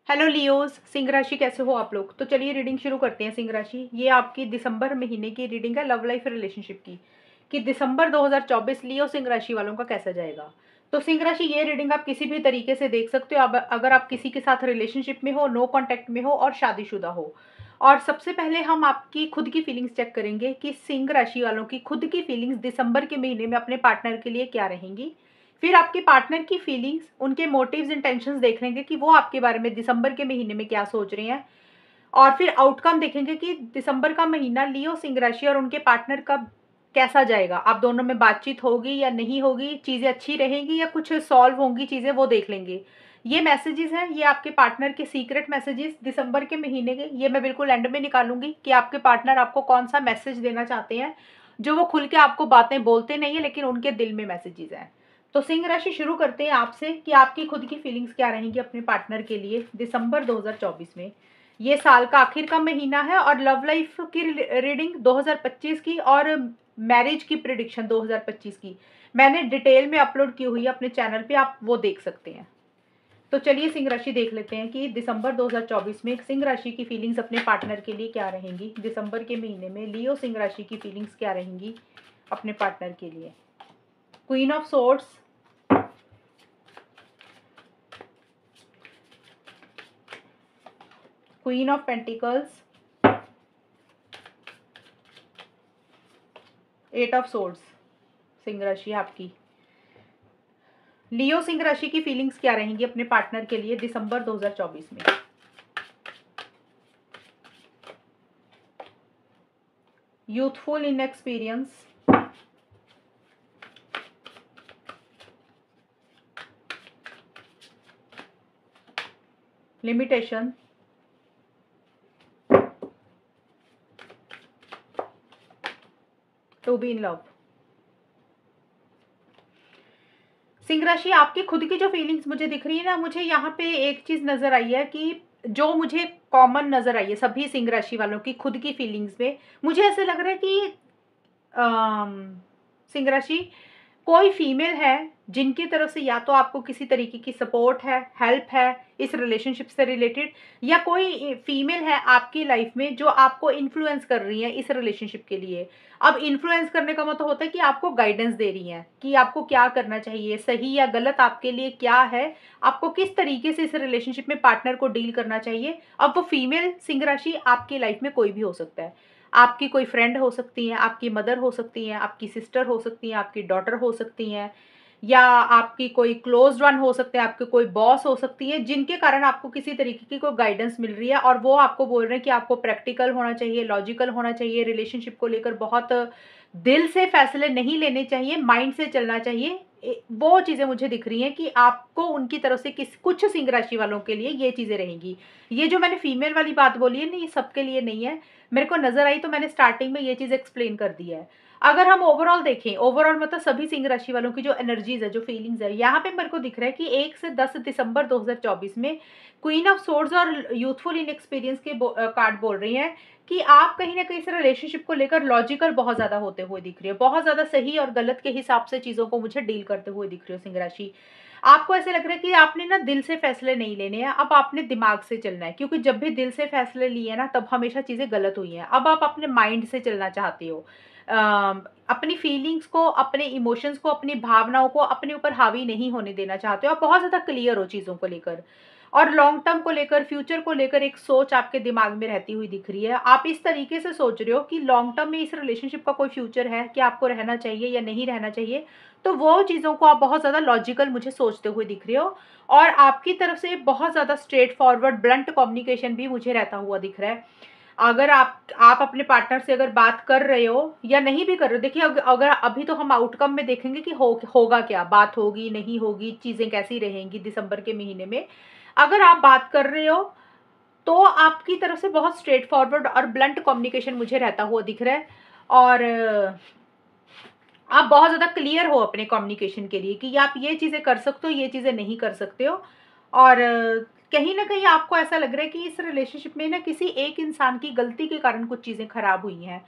Hello Leos, Singh राशि कैसे हो आप लोग। तो चलिए रीडिंग शुरू करते हैं। सिंह राशि, ये आपकी दिसंबर महीने की रीडिंग है लव लाइफ रिलेशनशिप की कि दिसंबर 2024 लियो सिंह राशि वालों का कैसा जाएगा। तो सिंह राशि, ये रीडिंग आप किसी भी तरीके से देख सकते हो। अब अगर आप किसी के साथ रिलेशनशिप में हो, नो कॉन्टैक्ट में हो और शादीशुदा हो। और सबसे पहले हम आपकी खुद की फीलिंग्स चेक करेंगे कि सिंह राशि वालों की खुद की फीलिंग्स दिसंबर के महीने में अपने पार्टनर के लिए क्या रहेंगी। फिर आपके पार्टनर की फीलिंग्स, उनके मोटिव्स इंटेंशंस देख लेंगे कि वो आपके बारे में दिसंबर के महीने में क्या सोच रहे हैं। और फिर आउटकम देखेंगे कि दिसंबर का महीना लियो सिंह राशि और उनके पार्टनर का कैसा जाएगा। आप दोनों में बातचीत होगी या नहीं होगी, चीज़ें अच्छी रहेंगी या कुछ सॉल्व होंगी चीज़ें, वो देख लेंगे। ये मैसेजेस हैं, ये आपके पार्टनर के सीक्रेट मैसेजेस दिसंबर के महीने के। ये मैं बिल्कुल एंड में निकालूंगी कि आपके पार्टनर आपको कौन सा मैसेज देना चाहते हैं, जो वो खुल के आपको बातें बोलते नहीं है लेकिन उनके दिल में मैसेजेस हैं। तो सिंह राशि, शुरू करते हैं आपसे कि आपकी खुद की फीलिंग्स क्या रहेंगी अपने पार्टनर के लिए दिसंबर 2024 में। ये साल का आखिर का महीना है और लव लाइफ की रीडिंग 2025 की और मैरिज की प्रिडिक्शन 2025 की मैंने डिटेल में अपलोड की हुई है अपने चैनल पे, आप वो देख सकते हैं। तो चलिए सिंह राशि देख लेते हैं कि दिसंबर 2024 में सिंह राशि की फीलिंग्स अपने पार्टनर के लिए क्या रहेंगी। दिसंबर के महीने में लियो सिंह राशि की फीलिंग्स क्या रहेंगी अपने पार्टनर के लिए। Queen of swords, queen of pentacles, eight of swords. सिंह राशि आपकी, लियो सिंह राशि की फीलिंग्स क्या रहेंगी अपने पार्टनर के लिए दिसंबर 2024 में। Youthful inexperience, limitation, to be in love. सिंह राशि, आपकी खुद की जो फीलिंग्स मुझे दिख रही है ना, मुझे यहाँ पे एक चीज नजर आई है कि जो मुझे कॉमन नजर आई है सभी सिंह राशि वालों की खुद की फीलिंग्स में, मुझे ऐसे लग रहा है कि सिंह राशि, कोई फीमेल है जिनकी तरफ से या तो आपको किसी तरीके की सपोर्ट है, हेल्प है इस रिलेशनशिप से रिलेटेड, या कोई फीमेल है आपकी लाइफ में जो आपको इन्फ्लुएंस कर रही है इस रिलेशनशिप के लिए। अब इन्फ्लुएंस करने का मतलब होता है कि आपको गाइडेंस दे रही है कि आपको क्या करना चाहिए, सही या गलत आपके लिए क्या है, आपको किस तरीके से इस रिलेशनशिप में पार्टनर को डील करना चाहिए। अब वो फीमेल सिंह राशि आपकी लाइफ में कोई भी हो सकता है। आपकी कोई फ्रेंड हो सकती हैं, आपकी मदर हो सकती हैं, आपकी सिस्टर हो सकती हैं, आपकी डॉटर हो सकती हैं, या आपकी कोई क्लोज्ड वन हो सकते हैं, आपके कोई बॉस हो सकती है, जिनके कारण आपको किसी तरीके की कोई गाइडेंस मिल रही है और वो आपको बोल रहे हैं कि आपको प्रैक्टिकल होना चाहिए, लॉजिकल होना चाहिए, रिलेशनशिप को लेकर बहुत दिल से फैसले नहीं लेने चाहिए, माइंड से चलना चाहिए। वो चीज़ें मुझे दिख रही हैं कि आपको उनकी तरफ से किस कुछ सिंह राशि वालों के लिए ये चीज़ें रहेंगी। ये जो मैंने फीमेल वाली बात बोली है ना, ये सबके लिए नहीं है। मेरे को नजर आई तो मैंने स्टार्टिंग में ये चीज़ एक्सप्लेन कर दी है। अगर हम ओवरऑल देखें, ओवरऑल मतलब सभी सिंह राशि वालों की जो एनर्जीज है, जो फीलिंग्स है, यहाँ पे मेरे को दिख रहा है कि 1 से 10 दिसंबर 2024 में क्वीन ऑफ सोर्ड्स और यूथफुल इन एक्सपीरियंस के कार्ड बोल रही हैं कि आप कहीं ना कहीं इस रिलेशनशिप को लेकर लॉजिकल बहुत ज्यादा होते हुए दिख रही है, बहुत ज्यादा सही और गलत के हिसाब से चीजों को मुझे डील करते हुए दिख रही हो सिंह राशि। आपको ऐसे लग रहा है कि आपने ना दिल से फैसले नहीं लेने हैं, अब आपने दिमाग से चलना है, क्योंकि जब भी दिल से फैसले लिए ना तब हमेशा चीजें गलत हुई हैं। अब आप अपने माइंड से चलना चाहते हो, अपनी फीलिंग्स को, अपने इमोशंस को, अपनी भावनाओं को अपने ऊपर हावी नहीं होने देना चाहते हो। आप बहुत ज्यादा क्लियर हो चीजों को लेकर और लॉन्ग टर्म को लेकर, फ्यूचर को लेकर एक सोच आपके दिमाग में रहती हुई दिख रही है। आप इस तरीके से सोच रहे हो कि लॉन्ग टर्म में इस रिलेशनशिप का कोई फ्यूचर है, कि आपको रहना चाहिए या नहीं रहना चाहिए। तो वो चीज़ों को आप बहुत ज़्यादा लॉजिकल मुझे सोचते हुए दिख रहे हो और आपकी तरफ से बहुत ज़्यादा स्ट्रेट फॉरवर्ड ब्लंट कम्युनिकेशन भी मुझे रहता हुआ दिख रहा है। अगर आप अपने पार्टनर से अगर बात कर रहे हो या नहीं भी कर रहे हो, देखिए अगर अभी तो हम आउटकम में देखेंगे कि होगा क्या, बात होगी नहीं होगी, चीज़ें कैसी रहेंगी दिसंबर के महीने में। अगर आप बात कर रहे हो तो आपकी तरफ से बहुत स्ट्रेट फॉरवर्ड और ब्लंट कम्युनिकेशन मुझे रहता हुआ दिख रहा है। और आप बहुत ज़्यादा क्लियर हो अपने कम्युनिकेशन के लिए कि आप ये चीज़ें कर सकते हो, ये चीज़ें नहीं कर सकते हो। और कहीं ना कहीं आपको ऐसा लग रहा है कि इस रिलेशनशिप में ना किसी एक इंसान की गलती के कारण कुछ चीज़ें खराब हुई हैं।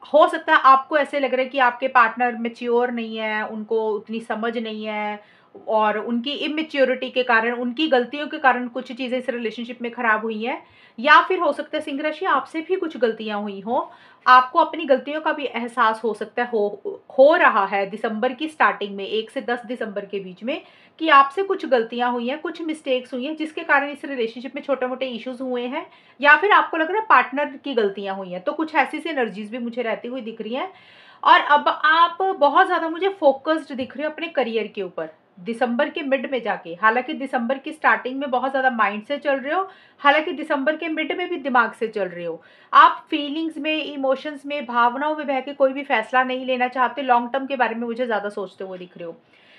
हो सकता है आपको ऐसे लग रहा है कि आपके पार्टनर मैच्योर नहीं है, उनको उतनी समझ नहीं है, और उनकी इमेच्योरिटी के कारण, उनकी गलतियों के कारण कुछ चीज़ें इस रिलेशनशिप में खराब हुई हैं, या फिर हो सकता है सिंह राशि आपसे भी कुछ गलतियाँ हुई हों। आपको अपनी गलतियों का भी एहसास हो सकता है, हो रहा है दिसंबर की स्टार्टिंग में, 1 से 10 दिसंबर के बीच में, कि आपसे कुछ गलतियाँ हुई हैं, कुछ मिस्टेक्स हुई हैं, जिसके कारण इस रिलेशनशिप में छोटे-मोटे इश्यूज़ हुए हैं, या फिर आपको लग रहा है पार्टनर की गलतियाँ हुई हैं। तो कुछ ऐसी-सी एनर्जीज़ भी मुझे रहती हुई दिख रही हैं। और अब आप बहुत ज़्यादा मुझे फ़ोकस्ड दिख रहे हो अपने करियर के ऊपर, दिसंबर के मिड में जाके। हालाँकि दिसंबर की स्टार्टिंग में बहुत ज़्यादा माइंड से चल रहे हो, हालाँकि दिसंबर के मिड में भी दिमाग से चल रहे हो। आप फीलिंग्स में, इमोशंस में, भावनाओं में बह के कोई भी फैसला नहीं लेना चाहते, लॉन्ग टर्म के बारे में मुझे ज़्यादा सोचते हुए दिख रहे हो।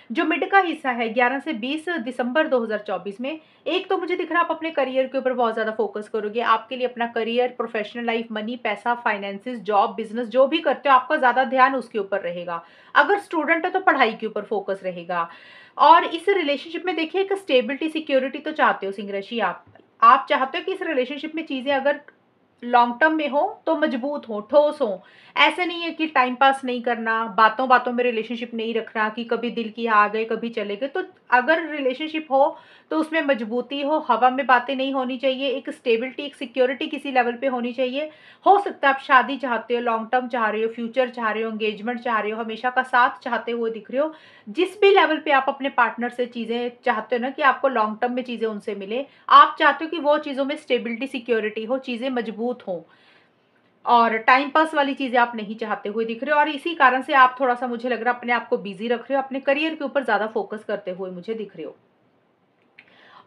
जो मिड का हिस्सा है 11 से 20 दिसंबर 2024 में, एक तो मुझे दिख रहा है आप अपने करियर के ऊपर बहुत ज़्यादा फ़ोकस करोगे। आपके लिए अपना करियर, प्रोफ़ेशनल लाइफ़, मनी, पैसा, फाइनेंसेस, जॉब, बिज़नेस जो भी करते हो, आपका ज़्यादा ध्यान उसके ऊपर रहेगा। अगर स्टूडेंट हो तो पढ़ाई के ऊपर फ़ोकस रहेगा। और इस रिलेशनशिप में देखिए एक स्टेबिलिटी, सिक्योरिटी तो चाहते हो सिंह राशि आप। आप चाहते हो कि इस रिलेशनशिप में चीज़ें अगर लॉन्ग टर्म में हो तो मजबूत हो, ठोस हो। ऐसे नहीं है कि टाइम पास नहीं करना, बातों-बातों में रिलेशनशिप नहीं रखना कि कभी दिल की आ गए, कभी चले गए। तो अगर रिलेशनशिप हो तो उसमें मजबूती हो, हवा में बातें नहीं होनी चाहिए, एक स्टेबिलिटी, एक सिक्योरिटी किसी लेवल पे होनी चाहिए। हो सकता है आप शादी चाहते हो, लॉन्ग टर्म चाह रहे हो, फ्यूचर चाह रहे हो, एंगेजमेंट चाह रहे हो, हमेशा का साथ चाहते हुए दिख रहे हो। जिस भी लेवल पे आप अपने पार्टनर से चीज़ें चाहते हो ना कि आपको लॉन्ग टर्म में चीज़ें उनसे मिले, आप चाहते हो कि वो चीज़ों में स्टेबिलिटी, सिक्योरिटी हो, चीज़ें मजबूत हों। और टाइम पास वाली चीज़ें आप नहीं चाहते हुए दिख रहे हो, और इसी कारण से आप थोड़ा-सा मुझे लग रहा है अपने आप को बिज़ी रख रहे हो, अपने करियर के ऊपर ज़्यादा फ़ोकस करते हुए मुझे दिख रहे हो।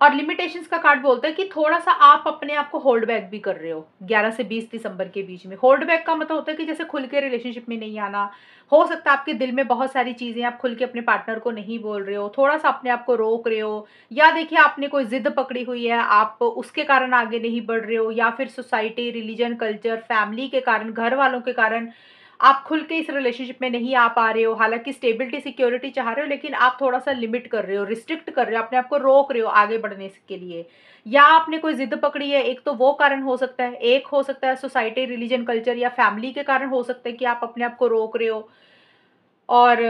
और लिमिटेशंस का कार्ड बोलता है कि थोड़ा-सा आप अपने आप को होल्ड बैक भी कर रहे हो, 11 से 20 दिसंबर के बीच में। होल्ड बैक का मतलब होता है कि जैसे खुल के रिलेशनशिप में नहीं आना। हो सकता है आपके दिल में बहुत सारी चीज़ें, आप खुल के अपने पार्टनर को नहीं बोल रहे हो, थोड़ा-सा अपने आप को रोक रहे हो, या देखिए आपने कोई ज़िद पकड़ी हुई है, आप उसके कारण आगे नहीं बढ़ रहे हो, या फिर सोसाइटी, रिलीजन, कल्चर, फैमिली के कारण, घर वालों के कारण आप खुल के इस रिलेशनशिप में नहीं आ पा रहे हो। हालाँकि स्टेबिलिटी, सिक्योरिटी चाह रहे हो, लेकिन आप थोड़ा-सा लिमिट कर रहे हो, रिस्ट्रिक्ट कर रहे हो, अपने आप को रोक रहे हो आगे बढ़ने के लिए। या आपने कोई ज़िद पकड़ी है, एक तो वो कारण हो सकता है, एक हो सकता है सोसाइटी, रिलीजन, कल्चर या फैमिली के कारण हो सकता है कि आप अपने आप को रोक रहे हो। और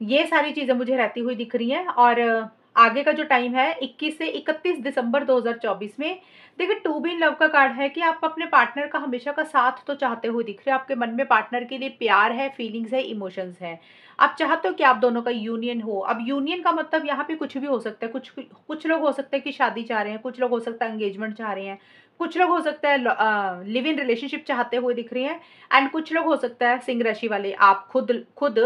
ये सारी चीज़ें मुझे रहती हुई दिख रही हैं। और आगे का जो टाइम है 21 से 31 दिसंबर 2024 में, देखिए टू बी इन लव का कार्ड है कि आप अपने पार्टनर का हमेशा का साथ तो चाहते हुए दिख रहे हो। आपके मन में पार्टनर के लिए प्यार है, फीलिंग्स है, इमोशंस हैं। आप चाहते हो कि आप दोनों का यूनियन हो। अब यूनियन का मतलब यहाँ पे कुछ भी हो सकता है। कुछ कुछ लोग हो सकता है कि शादी चाह रहे हैं, कुछ लोग हो सकता है एंगेजमेंट चाह रहे हैं, कुछ लोग हो सकता है लिव इन रिलेशनशिप चाहते हुए दिख रहे हैं, एंड कुछ लोग हो सकता है सिंह राशि वाले आप खुद खुद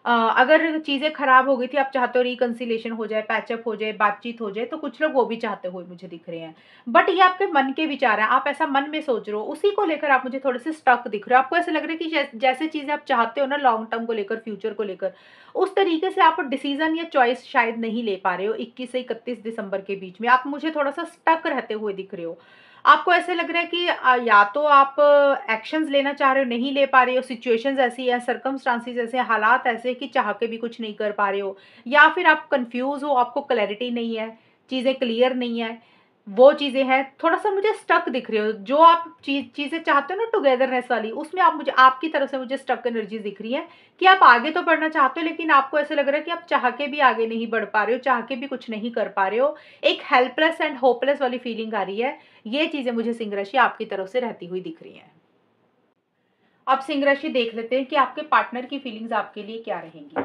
अगर चीज़ें खराब हो गई थी, आप चाहते हो रिकंसिलिएशन हो जाए, पैचअप हो जाए, बातचीत हो जाए, तो कुछ लोग वो भी चाहते हुए मुझे दिख रहे हैं। बट ये आपके मन के विचार हैं, आप ऐसा मन में सोच रहे हो, उसी को लेकर आप मुझे थोड़े-से स्टक दिख रहे हो। आपको ऐसा लग रहा है कि जैसे चीज़ें आप चाहते हो ना लॉन्ग टर्म को लेकर, फ्यूचर को लेकर, उस तरीके से आप डिसीज़न या चॉइस शायद नहीं ले पा रहे हो 21 से 31 दिसंबर के बीच में। आप मुझे थोड़ा-सा स्टक रहते हुए दिख रहे हो। आपको ऐसे लग रहा है कि या तो आप एक्शंस लेना चाह रहे हो, नहीं ले पा रहे हो, सिचुएशंस ऐसी है, सर्कमस्टांसेस ऐसे हैं, हालात ऐसे हैं कि चाह के भी कुछ नहीं कर पा रहे हो, या फिर आप कन्फ्यूज़ हो, आपको क्लैरिटी नहीं है, चीज़ें क्लियर नहीं है, वो चीज़ें हैं। थोड़ा-सा मुझे स्टक दिख रहे हो, जो आप चीज़ें चाहते हो ना टुगेदरनेस वाली, उसमें आप मुझे, आपकी तरफ से मुझे स्टक एनर्जीज़ दिख रही हैं कि आप आगे तो बढ़ना चाहते हो, लेकिन आपको ऐसा लग रहा है कि आप चाह के भी आगे नहीं बढ़ पा रहे हो, चाह के भी कुछ नहीं कर पा रहे हो। एक हेल्पलेस एंड होपलेस वाली फीलिंग आ रही है। ये चीज़ें मुझे सिंह राशि आपकी तरफ से रहती हुई दिख रही हैं। अब सिंह राशि देख लेते हैं कि आपके पार्टनर की फीलिंग्स आपके लिए क्या रहेंगी।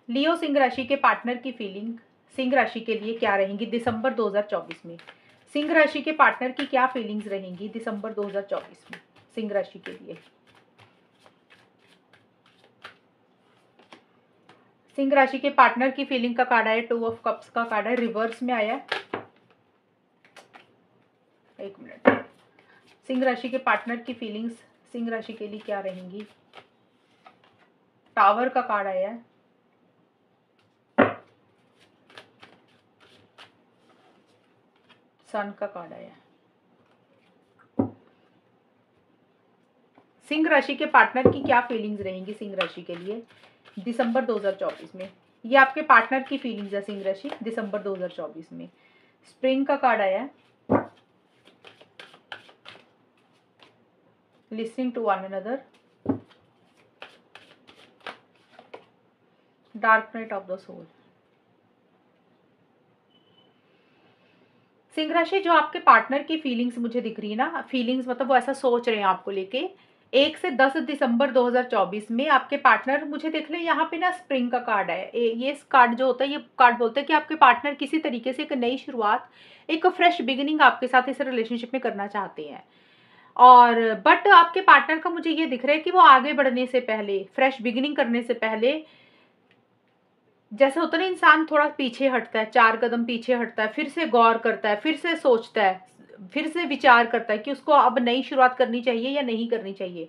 लियो सिंह राशि के पार्टनर की फीलिंग सिंह राशि के लिए क्या रहेंगी दिसंबर 2024 में। सिंह राशि के पार्टनर की क्या फीलिंग्स रहेंगी दिसंबर 2024 में सिंह राशि के लिए। सिंह राशि के पार्टनर की फीलिंग का कार्ड आया, 2 ऑफ कप्स का कार्ड है, रिवर्स में आया। एक मिनट। सिंह राशि के पार्टनर की फीलिंग्स सिंह राशि के लिए क्या रहेंगी। टावर का कार्ड आया है, सन का कार्ड आया है। सिंह राशि के पार्टनर की क्या फीलिंग्स रहेंगी सिंह राशि के लिए दिसंबर 2024 में। ये आपके पार्टनर की फीलिंग्स है सिंह राशि दिसंबर 2024 में। स्प्रिंग का कार्ड आया है, listening to one another, dark night of the soul. सिंह राशि, जो आपके पार्टनर की फीलिंग्स मुझे दिख रही है ना, फीलिंग्स मतलब वो ऐसा सोच रहे हैं आपको लेके, 1 से 10 दिसंबर 2024 में आपके पार्टनर मुझे देख ले, यहाँ पे ना स्प्रिंग का कार्ड है। ये कार्ड जो होता है, ये कार्ड बोलता है कि आपके पार्टनर किसी तरीके से एक नई शुरुआत, एक फ्रेश बिगिनिंग आपके साथ इस रिलेशनशिप में करना चाहते हैं। और बट आपके पार्टनर का मुझे ये दिख रहा है कि वो आगे बढ़ने से पहले, फ्रेश बिगिनिंग करने से पहले, जैसे होता है ना, इंसान थोड़ा पीछे हटता है, 4 कदम पीछे हटता है, फिर से गौर करता है, फिर से सोचता है, फिर से विचार करता है कि उसको अब नई शुरुआत करनी चाहिए या नहीं करनी चाहिए।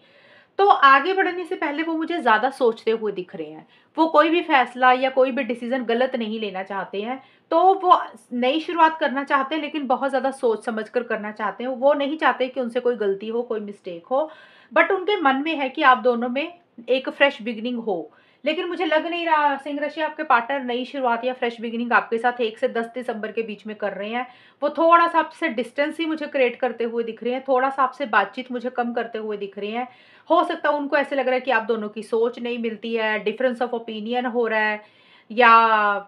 तो आगे बढ़ने से पहले वो मुझे ज़्यादा सोचते हुए दिख रहे हैं। वो कोई भी फैसला या कोई भी डिसीज़न गलत नहीं लेना चाहते हैं। तो वो नई शुरुआत करना चाहते हैं, लेकिन बहुत ज़्यादा सोच समझ कर करना चाहते हैं। वो नहीं चाहते कि उनसे कोई गलती हो, कोई मिस्टेक हो। बट उनके मन में है कि आप दोनों में एक फ्रेश बिगिनिंग हो। लेकिन मुझे लग नहीं रहा सिंह राशि, आपके पार्टनर नई शुरुआत या फ्रेश बिगिनिंग आपके साथ 1 से 10 दिसंबर के बीच में कर रहे हैं। वो थोड़ा-सा आपसे डिस्टेंस ही मुझे क्रिएट करते हुए दिख रहे हैं, थोड़ा-सा आपसे बातचीत मुझे कम करते हुए दिख रहे हैं। हो सकता है उनको ऐसे लग रहा है कि आप दोनों की सोच नहीं मिलती है, डिफरेंस ऑफ ओपिनियन हो रहा है, या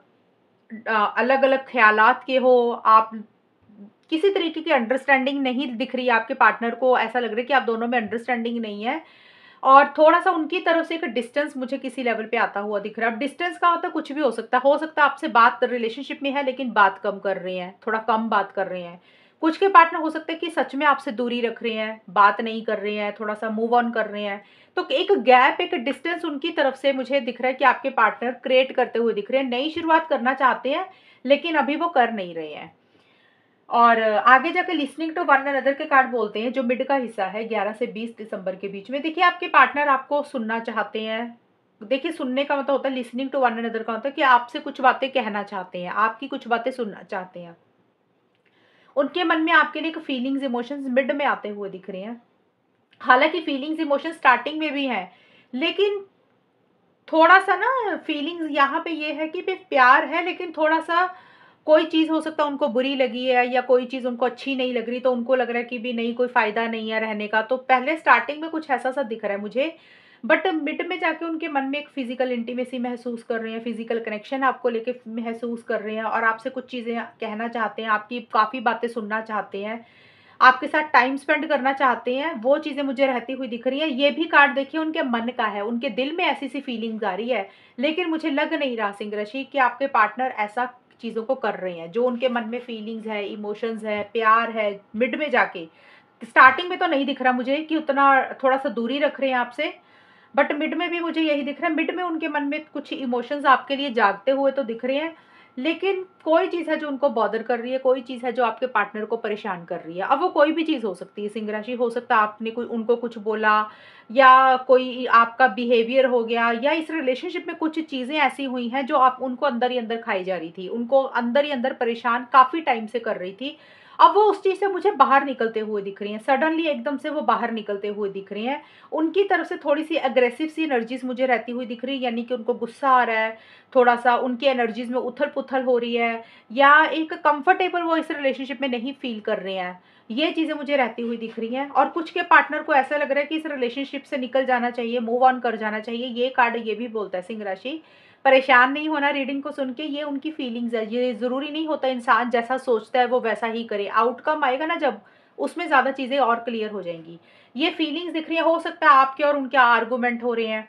अलग-अलग ख़्यालात के हो आप, किसी तरीके की अंडरस्टैंडिंग नहीं दिख रही है आपके पार्टनर को। ऐसा लग रहा है कि आप दोनों में अंडरस्टैंडिंग नहीं है, और थोड़ा-सा उनकी तरफ से एक डिस्टेंस मुझे किसी लेवल पे आता हुआ दिख रहा है। अब डिस्टेंस का मतलब कुछ भी हो सकता है आपसे बात रिलेशनशिप में है, लेकिन बात कम कर रहे हैं, थोड़ा कम बात कर रहे हैं। कुछ के पार्टनर हो सकता है कि सच में आपसे दूरी रख रहे हैं, बात नहीं कर रहे हैं, थोड़ा-सा मूव ऑन कर रहे हैं। तो एक गैप, एक डिस्टेंस उनकी तरफ से मुझे दिख रहा है कि आपके पार्टनर क्रिएट करते हुए दिख रहे हैं। नई शुरुआत करना चाहते हैं, लेकिन अभी वो कर नहीं रहे हैं। और आगे जाके लिसनिंग टू वन अनदर के कार्ड बोलते हैं, जो मिड का हिस्सा है 11 से 20 दिसंबर के बीच में। देखिए, आपके पार्टनर आपको सुनना चाहते हैं। देखिए, सुनने का मतलब होता है, लिसनिंग टू वन अनदर का होता है कि आपसे कुछ बातें कहना चाहते हैं, आपकी कुछ बातें सुनना चाहते हैं। उनके मन में आपके लिए एक फीलिंग्स, इमोशंस मिड में आते हुए दिख रहे हैं। हालाँकि फीलिंग्स, इमोशंस स्टार्टिंग में भी हैं, लेकिन थोड़ा-सा ना फीलिंग्स यहाँ पे ये है कि पे प्यार है, लेकिन थोड़ा-सा कोई चीज़ हो सकता है उनको बुरी लगी है, या कोई चीज़ उनको अच्छी नहीं लग रही, तो उनको लग रहा है कि भी नहीं, कोई फ़ायदा नहीं है रहने का। तो पहले स्टार्टिंग में कुछ ऐसा-सा दिख रहा है मुझे, बट मिड में जाके उनके मन में एक फ़िज़िकल इंटीमेसी महसूस कर रहे हैं, फ़िज़िकल कनेक्शन आपको लेके महसूस कर रहे हैं, और आपसे कुछ चीज़ें कहना चाहते हैं, आपकी काफ़ी बातें सुनना चाहते हैं। आपके साथ टाइम स्पेंड करना चाहते हैं, वो चीज़ें मुझे रहती हुई दिख रही हैं। ये भी कार्ड देखिए उनके मन का है, उनके दिल में ऐसी-सी फीलिंग्स आ रही है, लेकिन मुझे लग नहीं रहा सिंह राशि कि आपके पार्टनर ऐसा चीज़ों को कर रहे हैं। जो उनके मन में फीलिंग्स है, इमोशंस है, प्यार है, मिड में जाके, स्टार्टिंग में तो नहीं दिख रहा मुझे कि उतना, थोड़ा-सा दूरी रख रहे हैं आपसे, बट मिड में भी मुझे यही दिख रहा है। मिड में उनके मन में कुछ इमोशंस आपके लिए जागते हुए तो दिख रहे हैं, लेकिन कोई चीज़ है जो उनको बॉदर कर रही है, कोई चीज़ है जो आपके पार्टनर को परेशान कर रही है। अब वो कोई भी चीज़ हो सकती है सिंह राशि, हो सकता है आपने कोई उनको कुछ बोला, या कोई आपका बिहेवियर हो गया, या इस रिलेशनशिप में कुछ चीज़ें ऐसी हुई हैं जो आप उनको अंदर ही अंदर खाई जा रही थी, उनको अंदर ही अंदर परेशान काफ़ी टाइम से कर रही थी। अब वो उस चीज़ से मुझे बाहर निकलते हुए दिख रही हैं, सडनली एकदम से वो बाहर निकलते हुए दिख रही हैं। उनकी तरफ से थोड़ी-सी अग्रेसिव सी एनर्जीज़ मुझे रहती हुई दिख रही है, यानी कि उनको गुस्सा आ रहा है, थोड़ा-सा उनकी एनर्जीज़ में उथल-पुथल हो रही है, या एक कंफर्टेबल वो इस रिलेशनशिप में नहीं फ़ील कर रहे हैं। ये चीज़ें मुझे रहती हुई दिख रही हैं, और कुछ के पार्टनर को ऐसा लग रहा है कि इस रिलेशनशिप से निकल जाना चाहिए, मूव ऑन कर जाना चाहिए। ये कार्ड ये भी बोलता है सिंह राशि, परेशान नहीं होना रीडिंग को सुन के, ये उनकी फीलिंग्स है। ये ज़रूरी नहीं होता इंसान जैसा सोचता है वो वैसा ही करे। आउटकम आएगा ना जब, उसमें ज़्यादा चीज़ें और क्लियर हो जाएँगी। ये फीलिंग्स दिख रही है, हो सकता है आपके और उनके आर्गुमेंट हो रहे हैं।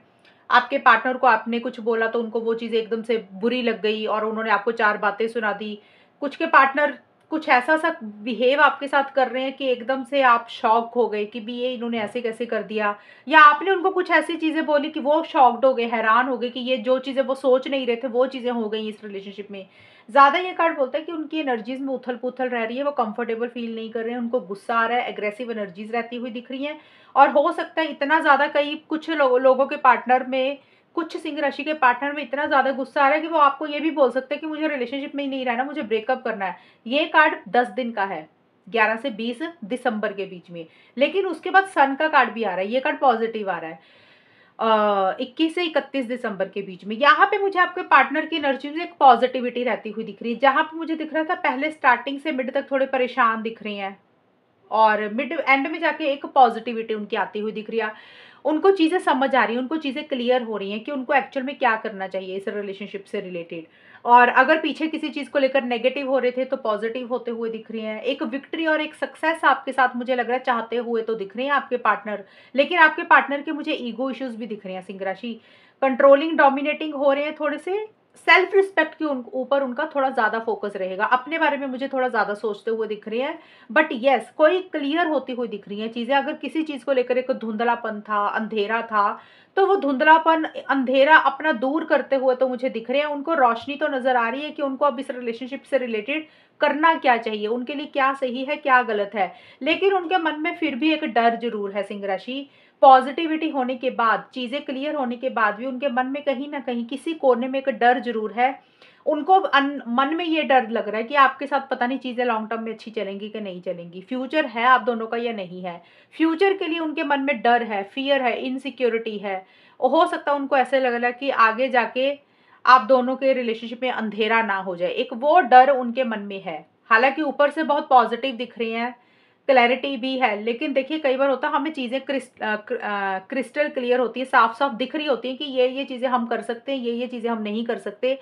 आपके पार्टनर को आपने कुछ बोला तो उनको वो चीज़ एकदम से बुरी लग गई, और उन्होंने आपको 4 बातें सुना दी। कुछ के पार्टनर कुछ ऐसा-सा बिहेव आपके साथ कर रहे हैं कि एकदम से आप शॉक हो गए कि भी ये इन्होंने ऐसे कैसे कर दिया, या आपने उनको कुछ ऐसी चीज़ें बोली कि वो शॉक्ड हो गए, हैरान हो गए कि ये जो चीज़ें वो सोच नहीं रहे थे, वो चीज़ें हो गई इस रिलेशनशिप में। ज़्यादा ये कार्ड बोलता है कि उनकी एनर्जीज़ में उथल-पुथल रह रही है, वो कंफर्टेबल फ़ील नहीं कर रहे हैं, उनको गुस्सा आ रहा है, एग्रेसिव एनर्जीज़ रहती हुई दिख रही हैं। और हो सकता है इतना ज़्यादा, कई कुछ लोगों के पार्टनर में, कुछ सिंह राशि के पार्टनर में इतना ज़्यादा गुस्सा आ रहा है कि वो आपको ये भी बोल सकते हैं कि मुझे रिलेशनशिप में ही नहीं रहना, मुझे ब्रेकअप करना है। ये कार्ड 10 दिन का है, 11 से 20 दिसंबर के बीच में। लेकिन उसके बाद सन का कार्ड भी आ रहा है, ये कार्ड पॉज़िटिव आ रहा है। 21 से 31 दिसंबर के बीच में। यहाँ पे मुझे आपके पार्टनर की एनर्जी में एक पॉज़िटिविटी रहती हुई दिख रही है। जहाँ पे मुझे दिख रहा था पहले स्टार्टिंग से मिड तक थोड़े परेशान दिख रहे हैं, और मिड एंड में जाके एक पॉजिटिविटी उनकी आती हुई दिख रही है। उनको चीज़ें समझ आ रही हैं, उनको चीज़ें क्लियर हो रही हैं कि उनको एक्चुअल में क्या करना चाहिए इस रिलेशनशिप से रिलेटेड। और अगर पीछे किसी चीज़ को लेकर नेगेटिव हो रहे थे तो पॉजिटिव होते हुए दिख रही हैं। एक विक्ट्री और एक सक्सेस आपके साथ मुझे लग रहा है चाहते हुए तो दिख रहे हैं आपके पार्टनर, लेकिन आपके पार्टनर के मुझे ईगो इश्यूज भी दिख रहे हैं सिंह राशि। कंट्रोलिंग डोमिनेटिंग हो रहे हैं थोड़े से, सेल्फ रिस्पेक्ट के ऊपर उनका थोड़ा ज़्यादा फोकस रहेगा, अपने बारे में मुझे थोड़ा ज़्यादा सोचते हुए दिख रहे हैं। बट येस, कोई क्लियर होती हुई दिख रही हैं चीज़ें। अगर किसी चीज़ को लेकर एक धुंधलापन था, अंधेरा था, तो वो धुंधलापन, अंधेरा अपना दूर करते हुए तो मुझे दिख रहे हैं। उनको रोशनी तो नज़र आ रही है कि उनको अब इस रिलेशनशिप से रिलेटेड करना क्या चाहिए, उनके लिए क्या सही है क्या गलत है। लेकिन उनके मन में फिर भी एक डर ज़रूर है सिंह राशि। पॉजिटिविटी होने के बाद, चीज़ें क्लियर होने के बाद भी उनके मन में कहीं न कहीं किसी कोने में एक डर ज़रूर है। उनको मन में ये डर लग रहा है कि आपके साथ पता नहीं चीज़ें लॉन्ग टर्म में अच्छी चलेंगी कि नहीं चलेंगी, फ्यूचर है आप दोनों का या नहीं है। फ्यूचर के लिए उनके मन में डर है, फ़ियर है, इनसिक्योरिटी है। हो सकता है उनको ऐसे लग रहा है कि आगे जाके आप दोनों के रिलेशनशिप में अंधेरा ना हो जाए, एक वो डर उनके मन में है। हालाँकि ऊपर से बहुत पॉजिटिव दिख रही हैं, क्लैरिटी भी है, लेकिन देखिए कई बार होता है हमें चीज़ें क्रिस्टल क्लियर होती है, साफ-साफ दिख रही होती है कि ये चीज़ें हम कर सकते हैं, ये चीज़ें हम नहीं कर सकते।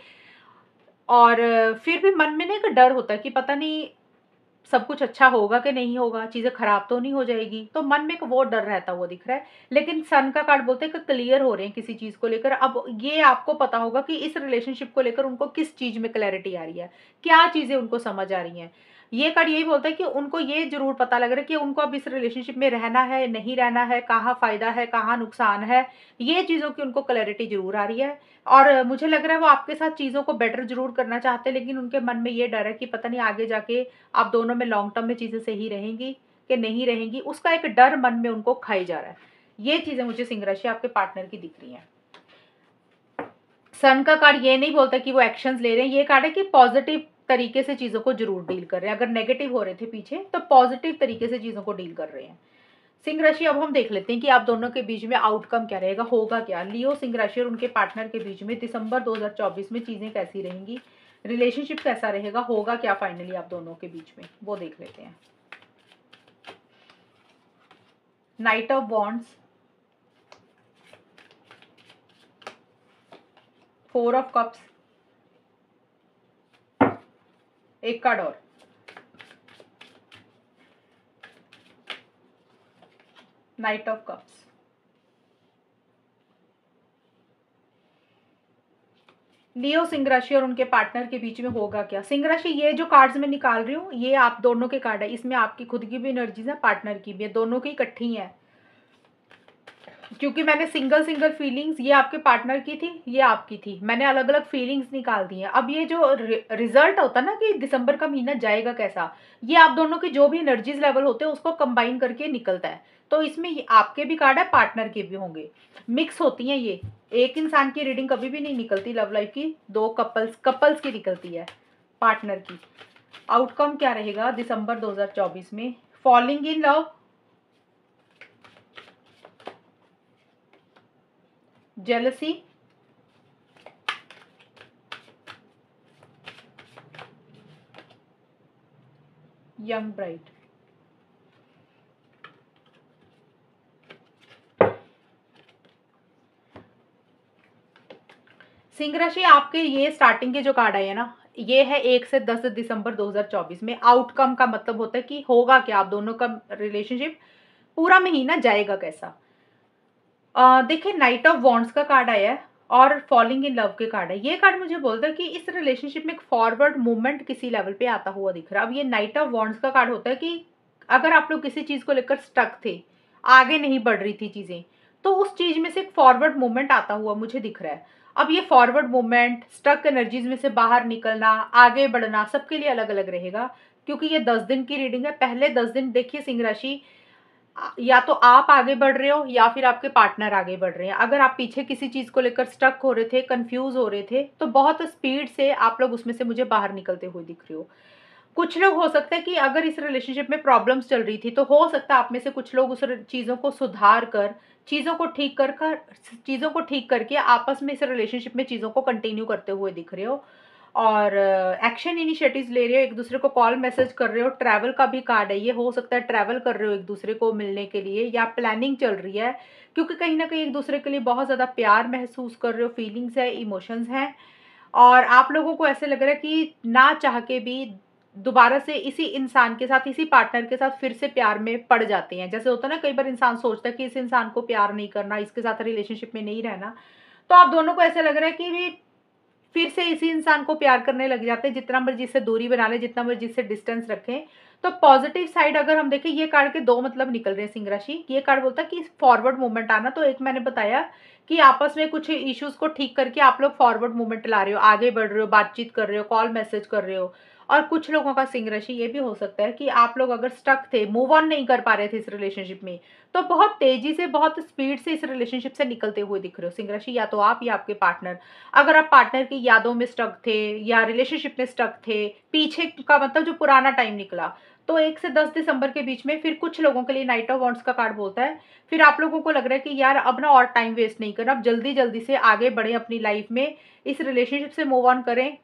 और फिर भी मन में ना एक डर होता है कि पता नहीं सब कुछ अच्छा होगा कि नहीं होगा, चीज़ें खराब तो नहीं हो जाएगी, तो मन में एक वो डर रहता हुआ दिख रहा है। लेकिन सन का कार्ड बोलते हैं कि क्लियर हो रहे हैं किसी चीज़ को लेकर। अब ये आपको पता होगा कि इस रिलेशनशिप को लेकर उनको किस चीज़ में क्लैरिटी आ रही है, क्या चीज़ें उनको समझ आ रही हैं। ये कार्ड यही बोलता है कि उनको ये ज़रूर पता लग रहा है कि उनको अब इस रिलेशनशिप में रहना है, नहीं रहना है, कहाँ फ़ायदा है, कहाँ नुकसान है। ये चीज़ों की उनको क्लैरिटी ज़रूर आ रही है। और मुझे लग रहा है वो आपके साथ चीज़ों को बेटर ज़रूर करना चाहते हैं, लेकिन उनके मन में ये डर है कि पता नहीं आगे जाके आप दोनों में लॉन्ग टर्म में चीज़ें सही रहेंगी कि नहीं रहेंगी, उसका एक डर मन में उनको खाई जा रहा है। ये चीज़ें मुझे सिंह राशि आपके पार्टनर की दिख रही हैं। सन का कार्ड ये नहीं बोलता कि वो एक्शंस ले रहे हैं, ये कार्ड है कि पॉजिटिव तरीके से चीज़ों को जरूर डील कर रहे हैं। अगर नेगेटिव हो रहे थे पीछे तो पॉजिटिव तरीके से चीज़ों को डील कर रहे हैं। सिंह राशि, अब हम देख लेते हैं कि आप दोनों के बीच में आउटकम क्या रहेगा, होगा क्या। लियो सिंह राशि और उनके पार्टनर के बीच में दिसंबर 2024 में चीज़ें कैसी रहेंगी, रिलेशनशिप कैसा रहेगा, होगा क्या फाइनली आप दोनों के बीच में, वो देख लेते हैं। Night of wands, 4 of cups, एक कार्ड और, नाइट ऑफ कप्स। लियो सिंह राशि और उनके पार्टनर के बीच में होगा क्या। सिंह राशि, ये जो कार्ड्स मैं निकाल रही हूँ ये आप दोनों के कार्ड है, इसमें आपकी खुद की भी एनर्जीज है, पार्टनर की भी है, दोनों की इकट्ठी है। क्योंकि मैंने सिंगल सिंगल फीलिंग्स, ये आपके पार्टनर की थी, ये आपकी थी, मैंने अलग अलग फीलिंग्स निकाल दी हैं। अब ये जो रिजल्ट होता है ना कि दिसंबर का महीना जाएगा कैसा, ये आप दोनों के जो भी एनर्जीज लेवल होते हैं उसको कंबाइन करके निकलता है। तो इसमें आपके भी कार्ड है, पार्टनर के भी होंगे, मिक्स होती हैं ये। एक इंसान की रीडिंग कभी भी नहीं निकलती लव लाइफ की, दो कपल्स की निकलती है, पार्टनर की। आउटकम क्या रहेगा दिसंबर 2024 में। Falling in love, jealousy, young bride. Singh राशि, आपके ये स्टार्टिंग के जो कार्ड आए हैं ना, ये है 1 से 10 दिसंबर 2024 में। आउटकम का मतलब होता है कि होगा क्या, आप दोनों का रिलेशनशिप पूरा महीना जाएगा कैसा। देखिए नाइट ऑफ वॉन्ड्स का कार्ड आया है और फॉलिंग इन लव के कार्ड है। ये कार्ड मुझे बोलता है कि इस रिलेशनशिप में एक फॉरवर्ड मूवमेंट किसी लेवल पे आता हुआ दिख रहा है। अब ये नाइट ऑफ वॉन्ड्स का कार्ड होता है कि अगर आप लोग किसी चीज़ को लेकर स्टक थे, आगे नहीं बढ़ रही थी चीज़ें, तो उस चीज़ में से एक फॉरवर्ड मूवमेंट आता हुआ मुझे दिख रहा है। अब ये फॉरवर्ड मूवमेंट, स्टक एनर्जीज में से बाहर निकलना, आगे बढ़ना, सबके लिए अलग अलग रहेगा। क्योंकि ये 10 दिन की रीडिंग है। पहले 10 दिन देखिए सिंह राशि, या तो आप आगे बढ़ रहे हो या फिर आपके पार्टनर आगे बढ़ रहे हैं। अगर आप पीछे किसी चीज़ को लेकर स्टक हो रहे थे, कंफ्यूज हो रहे थे, तो बहुत स्पीड से आप लोग उसमें से मुझे बाहर निकलते हुए दिख रहे हो। कुछ लोग हो सकता है कि अगर इस रिलेशनशिप में प्रॉब्लम्स चल रही थी तो हो सकता है आप में से कुछ लोग उस चीज़ों को सुधार कर, चीज़ों को ठीक करके आपस में इस रिलेशनशिप में चीज़ों को कंटिन्यू करते हुए दिख रहे हो। और एक्शन इनिशिएटिव्स ले रहे हो, एक दूसरे को कॉल मैसेज कर रहे हो। ट्रैवल का भी कार्ड है, ये हो सकता है ट्रैवल कर रहे हो एक दूसरे को मिलने के लिए, या प्लानिंग चल रही है, क्योंकि कहीं ना कहीं एक दूसरे के लिए बहुत ज़्यादा प्यार महसूस कर रहे हो, फीलिंग्स है, इमोशंस हैं। और आप लोगों को ऐसे लग रहा है कि ना चाह के भी दोबारा से इसी इंसान के साथ, इसी पार्टनर के साथ फिर से प्यार में पड़ जाते हैं। जैसे होता है ना, कई बार इंसान सोचता है कि इस इंसान को प्यार नहीं करना, इसके साथ रिलेशनशिप में नहीं रहना, तो आप दोनों को ऐसा लग रहा है कि भी फिर से इसी इंसान को प्यार करने लग जाते हैं, जितना मर्जी से दूरी बना लें, जितना मर्जी से डिस्टेंस रखें। तो पॉजिटिव साइड अगर हम देखें, ये कार्ड के दो मतलब निकल रहे हैं सिंह राशि। ये कार्ड बोलता है कि फॉरवर्ड मूवमेंट आना, तो एक मैंने बताया कि आपस में कुछ इश्यूज को ठीक करके आप लोग फॉरवर्ड मूवमेंट ला रहे हो, आगे बढ़ रहे हो, बातचीत कर रहे हो, कॉल मैसेज कर रहे हो। और कुछ लोगों का सिंह राशि ये भी हो सकता है कि आप लोग अगर स्टक थे, मूव ऑन नहीं कर पा रहे थे इस रिलेशनशिप में, तो बहुत तेजी से, बहुत स्पीड से इस रिलेशनशिप से निकलते हुए दिख रहे हो सिंह राशि, या तो आप या आपके पार्टनर। अगर आप पार्टनर की यादों में स्टक थे या रिलेशनशिप में स्टक थे, पीछे का मतलब जो पुराना टाइम निकला, तो 1 से 10 दिसंबर के बीच में फिर कुछ लोगों के लिए नाइट ऑफ वॉन्ड्स का कार्ड बोलता है, फिर आप लोगों को लग रहा है कि यार अब ना और टाइम वेस्ट नहीं करना, अब जल्दी जल्दी से आगे बढ़ें अपनी लाइफ में, इस रिलेशनशिप से मूव ऑन करें।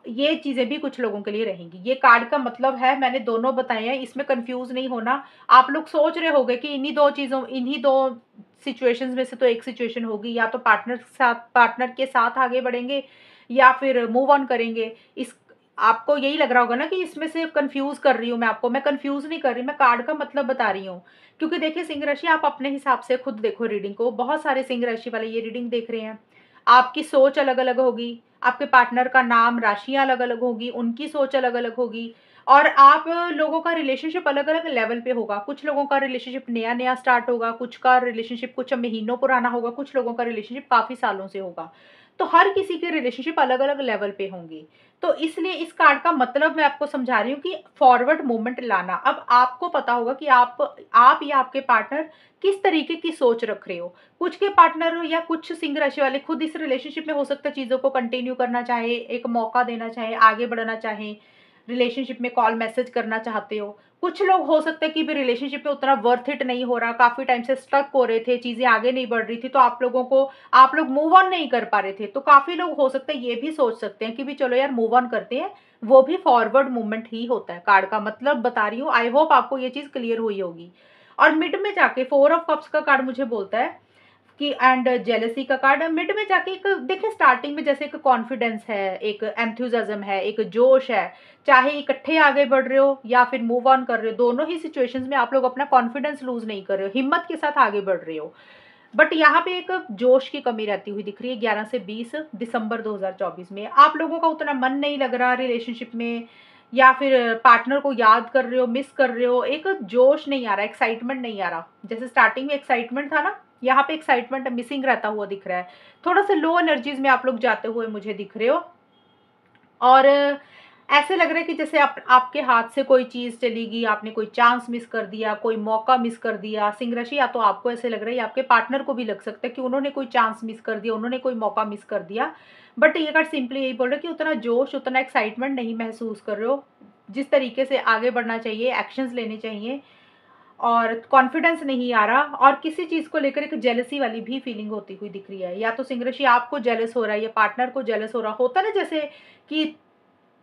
ये चीजें भी कुछ लोगों के लिए रहेंगी। ये कार्ड का मतलब है, मैंने दोनों बताए हैं, इसमें कंफ्यूज नहीं होना। आप लोग सोच रहे होंगे कि इन्हीं दो चीजों, इन्हीं दो सिचुएशंस में से तो एक सिचुएशन होगी, या तो पार्टनर के साथ आगे बढ़ेंगे या फिर मूव ऑन करेंगे। इस आपको यही लग रहा होगा ना कि इसमें से कंफ्यूज कर रही हूँ मैं आपको। मैं कंफ्यूज नहीं कर रही, मैं कार्ड का मतलब बता रही हूँ। क्योंकि देखिए सिंह राशि, आप अपने हिसाब से खुद देखो रीडिंग को, बहुत सारे सिंह राशि वाले ये रीडिंग देख रहे हैं। आपकी सोच अलग अलग होगी, आपके पार्टनर का नाम, राशियां अलग अलग होगी, उनकी सोच अलग अलग होगी, और आप लोगों का रिलेशनशिप अलग अलग लेवल पे होगा। कुछ लोगों का रिलेशनशिप नया नया स्टार्ट होगा, कुछ का रिलेशनशिप कुछ महीनों पुराना होगा, कुछ लोगों का रिलेशनशिप काफी सालों से होगा। तो हर किसी के रिलेशनशिप अलग अलग लेवल पे होंगे। तो इसलिए इस कार्ड का मतलब मैं आपको समझा रही हूँ कि फॉरवर्ड मूवमेंट लाना। अब आपको पता होगा कि आप या आपके पार्टनर किस तरीके की सोच रख रहे हो। कुछ के पार्टनर या कुछ सिंह राशि वाले खुद इस रिलेशनशिप में हो सकता है चीजों को कंटिन्यू करना चाहे, एक मौका देना चाहे, आगे बढ़ना चाहे, रिलेशनशिप में कॉल मैसेज करना चाहते हो। कुछ लोग हो सकता है कि भी रिलेशनशिप में उतना वर्थ इट नहीं हो रहा, काफी टाइम से स्टक हो रहे थे, चीजें आगे नहीं बढ़ रही थी, तो आप लोग मूव ऑन नहीं कर पा रहे थे। तो काफी लोग हो सकता है ये भी सोच सकते हैं कि भी चलो यार मूव ऑन करते हैं, वो भी फॉरवर्ड मूवमेंट ही होता है। कार्ड का मतलब बता रही हूँ, आई होप आपको ये चीज क्लियर हुई होगी। और मिड में जाके 4 ऑफ कप्स का कार्ड मुझे बोलता है कि एंड जेलसी का कार्ड मिड में जाके एक, देखिए स्टार्टिंग में जैसे एक कॉन्फिडेंस है, एक एंथुजियाज्म है, एक जोश है, चाहे इकट्ठे आगे बढ़ रहे हो या फिर मूव ऑन कर रहे हो, दोनों ही सिचुएशंस में आप लोग अपना कॉन्फिडेंस लूज नहीं कर रहे हो, हिम्मत के साथ आगे बढ़ रहे हो। बट यहाँ पे एक जोश की कमी रहती हुई दिख रही है 11 से 20 दिसंबर 2024 में। आप लोगों का उतना मन नहीं लग रहा रिलेशनशिप में, या फिर पार्टनर को याद कर रहे हो, मिस कर रहे हो, एक जोश नहीं आ रहा, एक्साइटमेंट नहीं आ रहा। जैसे स्टार्टिंग में एक्साइटमेंट था ना, यहाँ पे एक्साइटमेंट मिसिंग रहता हुआ दिख रहा है। थोड़ा सा लो एनर्जीज में आप लोग जाते हुए मुझे दिख रहे हो। और ऐसे लग रहा है कि जैसे आपके हाथ से कोई चीज चली गई, आपने कोई चांस मिस कर दिया, कोई मौका मिस कर दिया। सिंह राशि, या तो आपको ऐसे लग रहा है या आपके पार्टनर को भी लग सकता है कि उन्होंने कोई चांस मिस कर दिया, उन्होंने कोई मौका मिस कर दिया। बट ये कार्ड सिंपली यही बोल रहा है कि उतना जोश, उतना एक्साइटमेंट नहीं महसूस कर रहे हो जिस तरीके से आगे बढ़ना चाहिए, एक्शंस लेने चाहिए, और कॉन्फिडेंस नहीं आ रहा। और किसी चीज को लेकर एक जेलसी वाली भी फीलिंग होती हुई दिख रही है। या तो सिंह राशि आपको जेलस हो रहा है या पार्टनर को जेलस हो रहा होता है ना, जैसे कि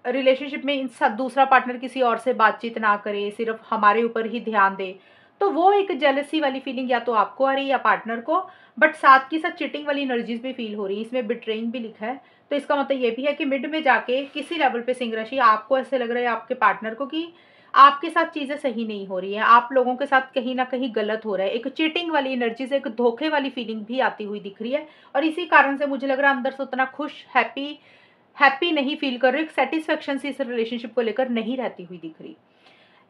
रिलेशनशिप में दूसरा पार्टनर किसी और से बातचीत ना करे, सिर्फ हमारे ऊपर ही ध्यान दे, तो वो एक जेलसी वाली फीलिंग या तो आपको आ रही है या पार्टनर को। बट साथ की साथ चिटिंग वाली एनर्जीज भी फील हो रही है, इसमें बिट्रेइंग भी लिखा है। तो इसका मतलब ये भी है कि मिड में जाके किसी लेवल पे सिंह राशि आपको ऐसे लग रहा है आपके पार्टनर को कि आपके साथ चीजें सही नहीं हो रही हैं, आप लोगों के साथ कहीं ना कहीं गलत हो रहा है। एक चीटिंग वाली एनर्जी से एक धोखे वाली फीलिंग भी आती हुई दिख रही है। और इसी कारण से मुझे लग रहा है अंदर से उतना खुश, हैप्पी नहीं फील कर रही, सेटिस्फेक्शन से इस रिलेशनशिप को लेकर नहीं रहती हुई दिख रही।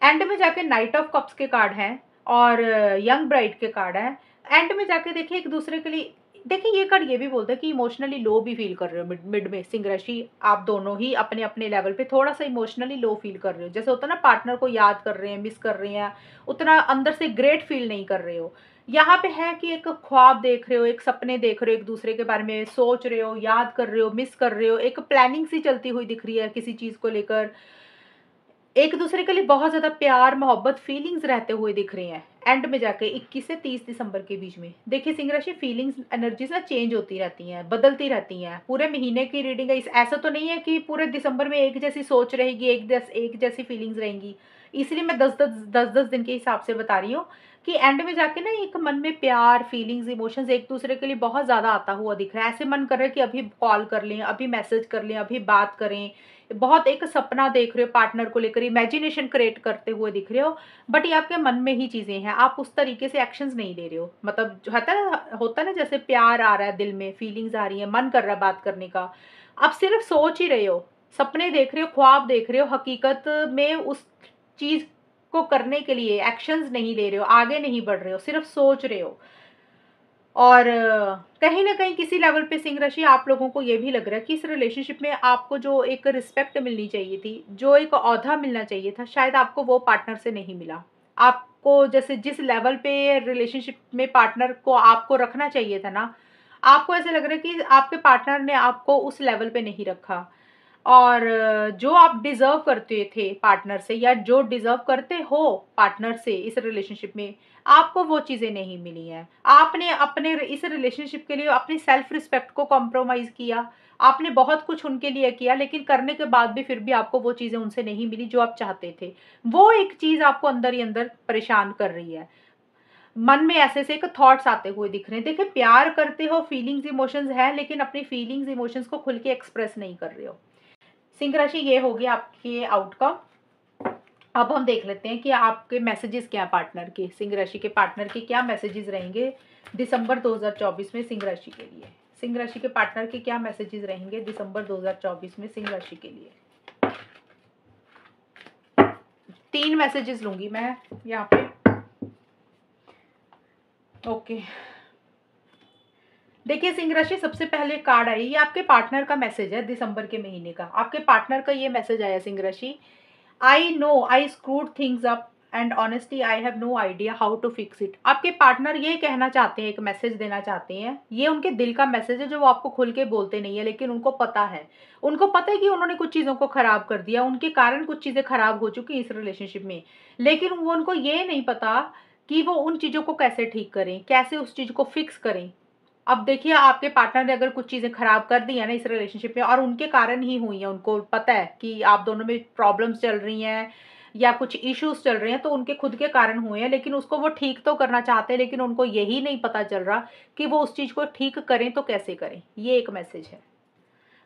एंड में जाके नाइट ऑफ कप्स के कार्ड हैं और यंग ब्राइड के कार्ड हैं। एंड में जाके देखिए एक दूसरे के लिए, देखिए ये कार्ड ये भी बोलता है कि इमोशनली लो भी फील कर रहे हो मिड में सिंह राशि, आप दोनों ही अपने अपने लेवल पे थोड़ा सा इमोशनली लो फील कर रहे हो। जैसे होता है ना, पार्टनर को याद कर रहे हैं, मिस कर रहे हैं, उतना अंदर से ग्रेट फील नहीं कर रहे हो। यहाँ पे है कि एक ख्वाब देख रहे हो, एक सपने देख रहे हो, एक दूसरे के बारे में सोच रहे हो, याद कर रहे हो, मिस कर रहे हो, एक प्लानिंग सी चलती हुई दिख रही है किसी चीज को लेकर। एक दूसरे के लिए बहुत ज्यादा प्यार, मोहब्बत, फीलिंग्स रहते हुए दिख रही हैं। एंड में जाके 21 से 30 दिसंबर के बीच में देखिए सिंह राशि, फीलिंग्स एनर्जीज ना चेंज होती रहती हैं, बदलती रहती हैं। पूरे महीने की रीडिंग है, ऐसा तो नहीं है कि पूरे दिसंबर में एक जैसी सोच रहेगी, एक जैसी फीलिंग्स रहेंगी। इसलिए मैं 10-10 दिन के हिसाब से बता रही हूँ कि एंड में जाके ना एक मन में प्यार, फीलिंग्स, इमोशंस एक दूसरे के लिए बहुत ज़्यादा आता हुआ दिख रहा है। ऐसे मन कर रहा है कि अभी कॉल कर लें, अभी मैसेज कर लें, अभी बात करें। बहुत एक सपना देख रहे हो पार्टनर को लेकर, इमेजिनेशन क्रिएट करते हुए दिख रहे हो, बट ये आपके मन में ही चीज़ें हैं, आप उस तरीके से एक्शंस नहीं ले रहे हो। मतलब जो होता है ना जैसे प्यार आ रहा है दिल में, फीलिंग्स आ रही है, मन कर रहा है बात करने का, आप सिर्फ सोच ही रहे हो, सपने देख रहे हो, ख्वाब देख रहे हो, हकीकत में उस चीज़ को करने के लिए एक्शंस नहीं ले रहे हो, आगे नहीं बढ़ रहे हो, सिर्फ सोच रहे हो। और कहीं न कहीं किसी लेवल पे सिंह राशि, आप लोगों को ये भी लग रहा है कि इस रिलेशनशिप में आपको जो एक रिस्पेक्ट मिलनी चाहिए थी, जो एक ओहदा मिलना चाहिए था, शायद आपको वो पार्टनर से नहीं मिला। आपको जैसे जिस लेवल पे रिलेशनशिप में पार्टनर को आपको रखना चाहिए था ना, आपको ऐसा लग रहा है कि आपके पार्टनर ने आपको उस लेवल पे नहीं रखा। और जो आप डिज़र्व करते थे पार्टनर से, या जो डिज़र्व करते हो पार्टनर से इस रिलेशनशिप में, आपको वो चीज़ें नहीं मिली हैं। आपने अपने इस रिलेशनशिप के लिए अपनी सेल्फ रिस्पेक्ट को कॉम्प्रोमाइज़ किया। आपने बहुत कुछ उनके लिए किया, लेकिन करने के बाद भी फिर भी आपको वो चीज़ें उनसे नहीं मिली जो आप चाहते थे। वो एक चीज़ आपको अंदर ही अंदर परेशान कर रही है। मन में ऐसे-ऐसे एक थॉट्स आते हुए दिख रहे हैं। देखिए प्यार करते हो, फीलिंग्स, इमोशंस हैं, लेकिन अपनी फीलिंग्स, इमोशंस को खुल के एक्सप्रेस नहीं कर रहे हो। सिंह राशि, ये हो गया आपके आउटकम। अब हम देख लेते हैं कि आपके मैसेजेस क्या हैं पार्टनर के, सिंह राशि के पार्टनर के क्या मैसेजेस रहेंगे दिसंबर 2024 में सिंह राशि के लिए। सिंह राशि के पार्टनर के क्या मैसेजेस रहेंगे दिसंबर 2024 में सिंह राशि के लिए। 3 मैसेजेस लूंगी मैं यहाँ पे। ओके, देखिए सिंह राशि, सबसे पहले कार्ड आई, ये आपके पार्टनर का मैसेज है दिसंबर के महीने का। आपके पार्टनर का ये मैसेज आया सिंह राशि, I know I screwed things up and honestly I have no idea how to fix it. आपके पार्टनर ये कहना चाहते हैं, एक मैसेज देना चाहते हैं, ये उनके दिल का मैसेज है जो वो आपको खुल के बोलते नहीं है, लेकिन उनको पता है। उनको पता है कि उन्होंने कुछ चीज़ों को खराब कर दिया, उनके कारण कुछ चीज़ें खराब हो चुकी इस रिलेशनशिप में, लेकिन वो उनको ये नहीं पता कि वो उन चीज़ों को कैसे ठीक करें, कैसे उस चीज़ को फिक्स करें। अब देखिए आपके पार्टनर ने अगर कुछ चीज़ें खराब कर दी है ना इस रिलेशनशिप में, और उनके कारण ही हुई हैं, उनको पता है कि आप दोनों में प्रॉब्लम्स चल रही हैं या कुछ इश्यूज चल रहे हैं, तो उनके खुद के कारण हुए हैं, लेकिन उसको वो ठीक तो करना चाहते हैं, लेकिन उनको यही नहीं पता चल रहा कि वो उस चीज़ को ठीक करें तो कैसे करें। ये एक मैसेज है।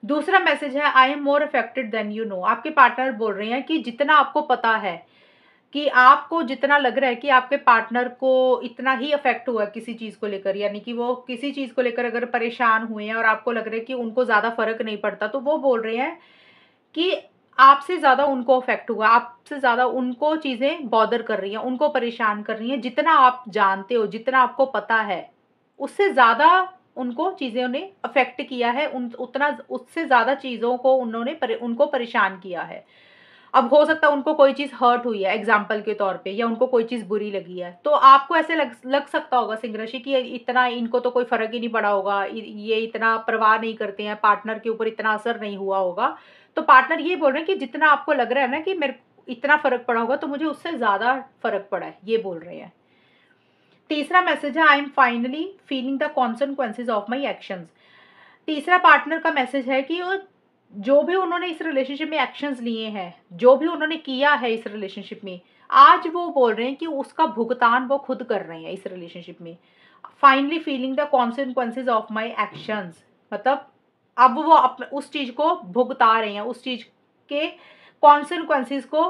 दूसरा मैसेज है, I am more affected than you know. आपके पार्टनर बोल रहे हैं कि जितना आपको पता है, कि आपको जितना लग रहा है कि आपके पार्टनर को इतना ही अफेक्ट हुआ है किसी चीज़ को लेकर, यानी कि वो किसी चीज़ को लेकर अगर परेशान हुए हैं और आपको लग रहा है कि उनको ज़्यादा फर्क नहीं पड़ता, तो वो बोल रहे हैं कि आपसे ज़्यादा उनको अफेक्ट हुआ, आपसे ज़्यादा उनको चीज़ें बॉदर कर रही हैं, उनको परेशान कर रही हैं। जितना आप जानते हो, जितना आपको पता है, उससे ज़्यादा उनको चीज़ों ने अफेक्ट किया है, उतना उससे ज़्यादा चीज़ों को उनको परेशान किया है। अब हो सकता है उनको कोई चीज़ हर्ट हुई है एग्जाम्पल के तौर पे, या उनको कोई चीज़ बुरी लगी है, तो आपको ऐसे लग सकता होगा सिंह राशि कि इतना इनको तो कोई फ़र्क ही नहीं पड़ा होगा, ये इतना परवाह नहीं करते हैं, पार्टनर के ऊपर इतना असर नहीं हुआ होगा। तो पार्टनर ये बोल रहे हैं कि जितना आपको लग रहा है ना कि मेरे इतना फ़र्क पड़ा होगा, तो मुझे उससे ज़्यादा फ़र्क पड़ा है, ये बोल रहे हैं। तीसरा मैसेज है, I M finally feeling the consequences of my actions. तीसरा पार्टनर का मैसेज है कि वो जो भी उन्होंने इस रिलेशनशिप में एक्शंस लिए हैं, जो भी उन्होंने किया है इस रिलेशनशिप में, आज वो बोल रहे हैं कि उसका भुगतान वो खुद कर रहे हैं इस रिलेशनशिप में। Finally feeling the consequences of my actions, मतलब अब वो उस चीज़ को भुगता रहे हैं, उस चीज़ के कॉन्सिक्वेंसेज को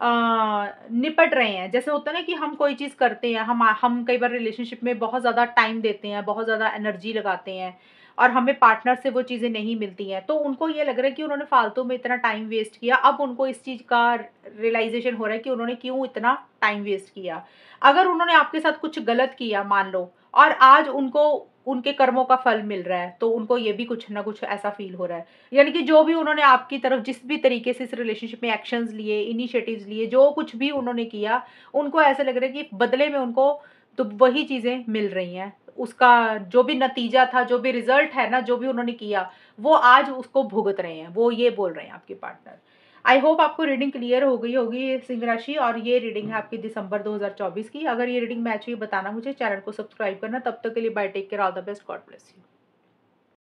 निपट रहे हैं। जैसे होता है ना कि हम कोई चीज़ करते हैं, हम कई बार रिलेशनशिप में बहुत ज़्यादा टाइम देते हैं, बहुत ज़्यादा एनर्जी लगाते हैं, और हमें पार्टनर से वो चीज़ें नहीं मिलती हैं, तो उनको ये लग रहा है कि उन्होंने फालतू में इतना टाइम वेस्ट किया। अब उनको इस चीज़ का रियलाइजेशन हो रहा है कि उन्होंने क्यों इतना टाइम वेस्ट किया। अगर उन्होंने आपके साथ कुछ गलत किया मान लो, और आज उनको उनके कर्मों का फल मिल रहा है, तो उनको ये भी कुछ ना कुछ ऐसा फील हो रहा है, यानी कि जो भी उन्होंने आपकी तरफ जिस भी तरीके से इस रिलेशनशिप में एक्शंस लिए, इनिशिएटिव्स लिए, जो कुछ भी उन्होंने किया, उनको ऐसा लग रहा है कि बदले में उनको तो वही चीज़ें मिल रही हैं। उसका जो भी नतीजा था, जो भी रिजल्ट है ना, जो भी उन्होंने किया, वो आज उसको भुगत रहे हैं, वो ये बोल रहे हैं आपके पार्टनर। आई होप आपको रीडिंग क्लियर हो गई होगी सिंह राशि, और ये रीडिंग है आपकी दिसंबर 2024 की। अगर ये रीडिंग मैच हुई बताना मुझे, चैनल को सब्सक्राइब करना। तब तक के लिए bye, take care, all the best, God bless you.